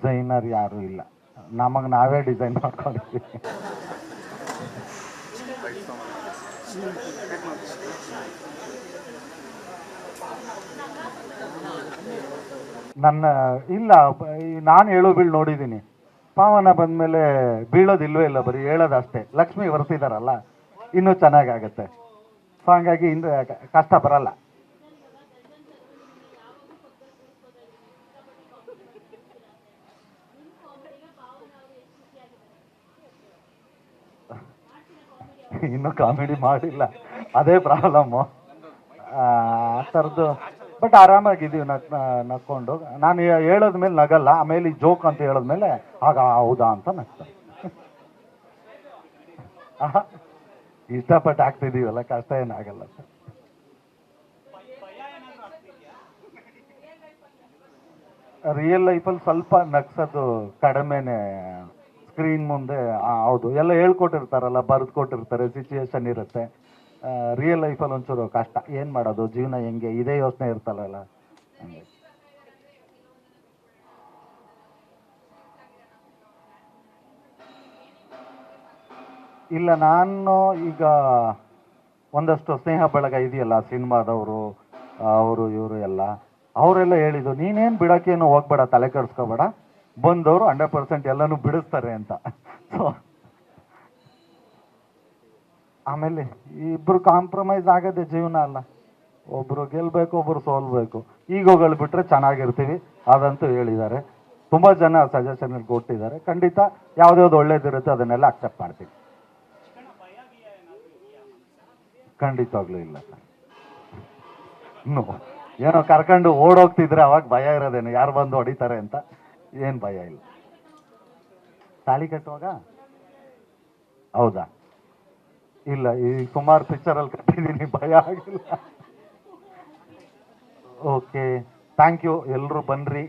Designer ಯಾರು ಇಲ್ಲ, ನಮಗೆ ನಾವೇ ಡಿಸೈನ್ ಮಾಡ್ಕೊಂಡಿದ್ದೀವಿ. ನನ್ನ ಇಲ್ಲ, ನಾನು ಹೇಳೋ ಬೀಳ್ ನೋಡಿದ್ದೀನಿ. ಪಾವನ ಬಂದಮೇಲೆ ಬೀಳೋದಿಲ್ವೇ ಇಲ್ಲ, ಬರೀ ಹೇಳೋದಷ್ಟೇ. ಲಕ್ಷ್ಮಿ ಬರ್ತಿದಾರಲ್ಲ, ಇನ್ನೂ ಚೆನ್ನಾಗಾಗತ್ತೆ. ಸೊ ಹಂಗಾಗಿ ಇಂದು ಕಷ್ಟ ಬರಲ್ಲ. ಇನ್ನೂ ಕಾಮಿಡಿ ಮಾಡಿಲ್ಲ, ಅದೇ ಪ್ರಾಬ್ಲಮ್ಮು ಆ ಥರದ್ದು. ಬಟ್ ಆರಾಮಾಗಿದ್ದೀವಿ ನಕ್ಕೊಂಡು. ನಾನು ಹೇಳೋದ್ಮೇಲೆ ನಗಲ್ಲ, ಆಮೇಲೆ ಈ ಜೋಕ್ ಅಂತ ಹೇಳೋದ್ಮೇಲೆ ಆಗ ಹೌದಾ ಅಂತ ನಗ್ತಾರೆ. ಇಷ್ಟಪಟ್ಟು ಆಗ್ತಿದ್ದೀವಲ್ಲ, ಕಷ್ಟ ಏನಾಗಲ್ಲ ಸರ್. ರಿಯಲ್ ಲೈಫಲ್ಲಿ ಸ್ವಲ್ಪ ನಗ್ಸೋದು ಕಡಿಮೆನೆ. ಸ್ಕ್ರೀನ್ ಮುಂದೆ ಹೌದು, ಎಲ್ಲ ಹೇಳ್ಕೊಟ್ಟಿರ್ತಾರಲ್ಲ, ಬರೆದು ಕೊಟ್ಟಿರ್ತಾರೆ, ಸಿಚುಯೇಷನ್ ಇರುತ್ತೆ. ರಿಯಲ್ ಲೈಫಲ್ಲಿ ಒಂಚೂರು ಕಷ್ಟ. ಏನು ಮಾಡೋದು, ಜೀವನ ಹೆಂಗೆ, ಇದೇ ಯೋಚನೆ ಇರ್ತಲ್ಲ. ಹಂಗೆ ಇಲ್ಲ, ನಾನು ಈಗ ಒಂದಷ್ಟು ಸ್ನೇಹ ಬಳಗ ಇದೆಯಲ್ಲ ಸಿನಿಮಾದವರು, ಅವರು ಇವರು ಎಲ್ಲ, ಅವರೆಲ್ಲ ಹೇಳಿದ್ದು ನೀನೇನು ಬಿಡೋಕ್ಕೇನು ಹೋಗ್ಬೇಡ, ತಲೆ ಕೆಡಿಸ್ಕೋಬೇಡ, ಬಂದವರು 100% ಎಲ್ಲನೂ ಬಿಡಿಸ್ತಾರೆ ಅಂತ. ಸೊ ಆಮೇಲೆ ಇಬ್ರು ಕಾಂಪ್ರಮೈಸ್ ಆಗೋದೇ ಜೀವನ ಅಲ್ಲ. ಒಬ್ರು ಗೆಲ್ಬೇಕು, ಒಬ್ರು ಸೋಲ್ಬೇಕು. ಈಗೋಗಳು ಬಿಟ್ರೆ ಚೆನ್ನಾಗಿರ್ತೀವಿ, ಅದಂತೂ ಹೇಳಿದ್ದಾರೆ. ತುಂಬ ಜನ ಸಜೆಷನ್ ಕೊಟ್ಟಿದ್ದಾರೆ. ಖಂಡಿತ ಯಾವ್ದ್ಯಾವ್ದು ಒಳ್ಳೇದಿರುತ್ತೆ ಅದನ್ನೆಲ್ಲ ಅಕ್ಸೆಪ್ಟ್ ಮಾಡ್ತೀವಿ. ಖಂಡಿತವಾಗ್ಲೂ ಇಲ್ಲ ಸರ್. ಏನೋ ಕರ್ಕೊಂಡು ಓಡೋಗ್ತಿದ್ರೆ ಅವಾಗ ಭಯ ಇರೋದೇನು, ಯಾರು ಬಂದು ಹೊಡಿತಾರೆ ಅಂತ. ಏನು ಭಯ ಇಲ್ಲ. ತಾಳಿ ಕಟ್ಟುವಾಗ ಹೌದಾ? ಇಲ್ಲ, ಈ ಸುಮಾರು ಪಿಕ್ಚರಲ್ಲಿ ಕಟ್ಟಿದ್ದೀನಿ, ಭಯ ಆಗಿಲ್ಲ. Okay, thank you. ಎಲ್ಲರೂ ಬನ್ನಿರಿ.